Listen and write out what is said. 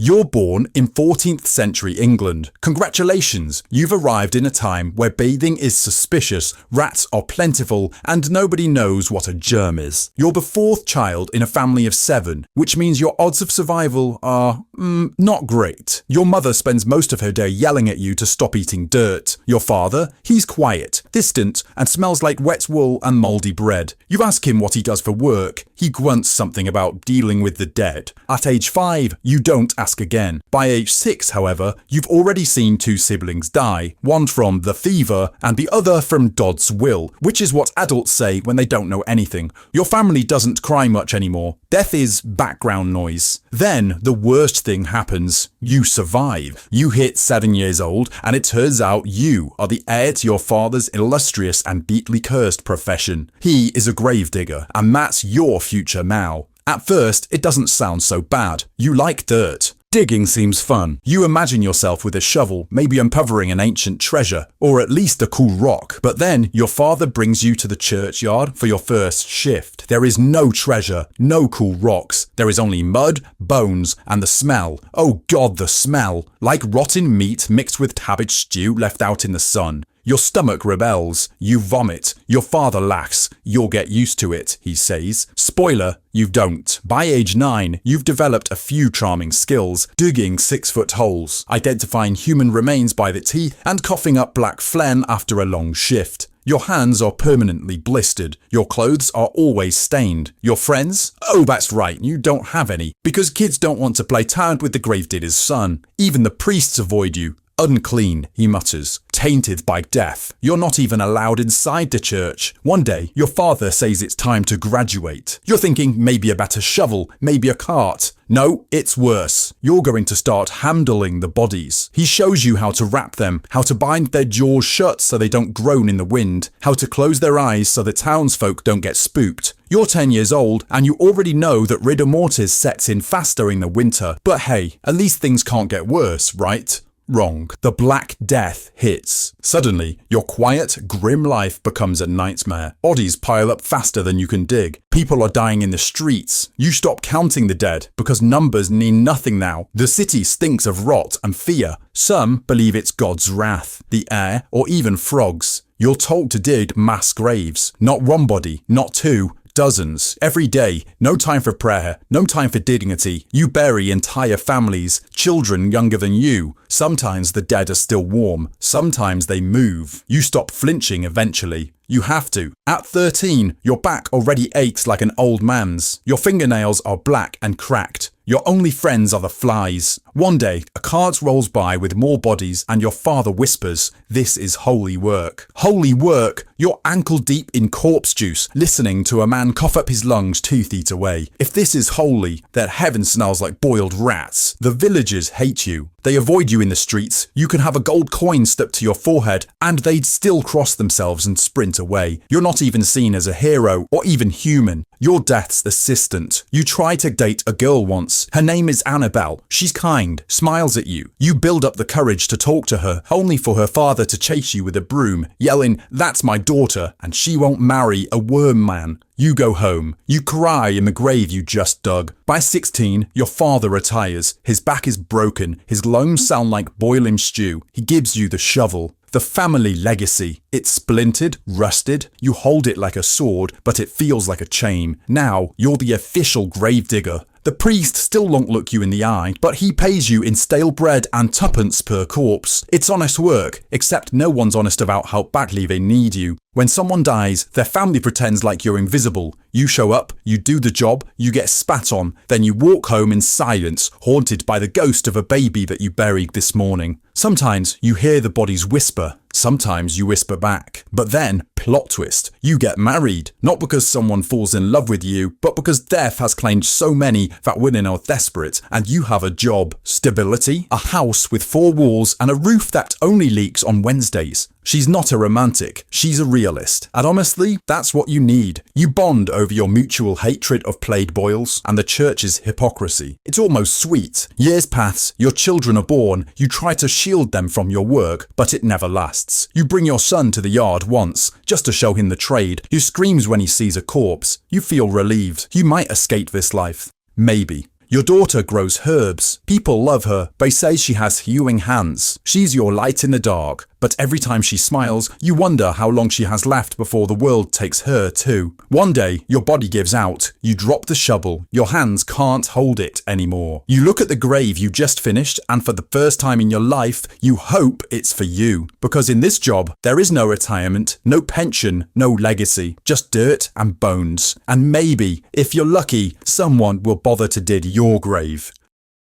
You're born in 14th century England. Congratulations, you've arrived in a time where bathing is suspicious, rats are plentiful, and nobody knows what a germ is. You're the fourth child in a family of 7, which means your odds of survival are, not great. Your mother spends most of her day yelling at you to stop eating dirt. Your father, he's quiet, distant, and smells like wet wool and mouldy bread. You ask him what he does for work. He grunts something about dealing with the dead. At age 5, you don't ask again. By age 6, however, you've already seen 2 siblings die, one from the fever and the other from Dodd's will, which is what adults say when they don't know anything. Your family doesn't cry much anymore. Death is background noise. Then the worst thing happens. You survive. You hit 7 years old, and it turns out you are the heir to your father's illustrious and deeply cursed profession. He is a gravedigger, and that's your future now. At first, it doesn't sound so bad. You like dirt. Digging seems fun. You imagine yourself with a shovel, maybe uncovering an ancient treasure, or at least a cool rock. But then your father brings you to the churchyard for your first shift. There is no treasure, no cool rocks. There is only mud, bones, and the smell. Oh God, the smell. Like rotten meat mixed with cabbage stew left out in the sun. Your stomach rebels. You vomit. Your father laughs. You'll get used to it, he says. Spoiler, you don't. By age 9, you've developed a few charming skills. Digging 6-foot holes, identifying human remains by the teeth, and coughing up black phlegm after a long shift. Your hands are permanently blistered. Your clothes are always stained. Your friends? Oh, that's right, you don't have any. Because kids don't want to play tag with the gravedigger's son. Even the priests avoid you. Unclean, he mutters, tainted by death. You're not even allowed inside the church. One day, your father says it's time to graduate. You're thinking maybe a better shovel, maybe a cart. No, it's worse. You're going to start handling the bodies. He shows you how to wrap them, how to bind their jaws shut so they don't groan in the wind, how to close their eyes so the townsfolk don't get spooked. You're 10 years old, and you already know that rigor mortis sets in faster in the winter. But hey, at least things can't get worse, right? Wrong. The Black Death hits. Suddenly, your quiet, grim life becomes a nightmare. Bodies pile up faster than you can dig. People are dying in the streets. You stop counting the dead because numbers mean nothing now. The city stinks of rot and fear. Some believe it's God's wrath, the air, or even frogs. You're told to dig mass graves. Not one body, not 2. Dozens. Every day. No time for prayer. No time for dignity. You bury entire families. Children younger than you. Sometimes the dead are still warm. Sometimes they move. You stop flinching eventually. You have to. At 13, your back already aches like an old man's. Your fingernails are black and cracked. Your only friends are the flies. One day, a cart rolls by with more bodies and your father whispers, "This is holy work." Holy work? You're ankle deep in corpse juice, listening to a man cough up his lungs 2 feet away. If this is holy, then heaven smells like boiled rats. The villagers hate you. They avoid you in the streets. You can have a gold coin stuck to your forehead and they'd still cross themselves and sprint away. You're not even seen as a hero or even human. You're death's assistant. You try to date a girl once. Her name is Annabelle. She's kind, smiles at you. You build up the courage to talk to her, only for her father to chase you with a broom, yelling, "That's my daughter, and she won't marry a worm man." You go home. You cry in the grave you just dug. By 16, your father retires. His back is broken. His lungs sound like boiling stew. He gives you the shovel. The family legacy. It's splintered, rusted. You hold it like a sword, but it feels like a chain. Now, you're the official gravedigger. The priest still won't look you in the eye, but he pays you in stale bread and tuppence per corpse. It's honest work, except no one's honest about how badly they need you. When someone dies, their family pretends like you're invisible. You show up, you do the job, you get spat on, then you walk home in silence, haunted by the ghost of a baby that you buried this morning. Sometimes you hear the bodies whisper, sometimes you whisper back. But then, plot twist, you get married. Not because someone falls in love with you, but because death has claimed so many that women are desperate, and you have a job, stability, a house with 4 walls and a roof that only leaks on Wednesdays. She's not a romantic, she's a realist. And honestly, that's what you need. You bond over your mutual hatred of plague boils and the church's hypocrisy. It's almost sweet. Years pass, your children are born, you try to shield them from your work, but it never lasts. You bring your son to the yard once, just to show him the trade. He screams when he sees a corpse. You feel relieved. You might escape this life. Maybe. Your daughter grows herbs. People love her. They say she has healing hands. She's your light in the dark. But every time she smiles, you wonder how long she has left before the world takes her too. One day, your body gives out. You drop the shovel. Your hands can't hold it anymore. You look at the grave you just finished, and for the first time in your life, you hope it's for you. Because in this job, there is no retirement, no pension, no legacy, just dirt and bones. And maybe, if you're lucky, someone will bother to dig your grave.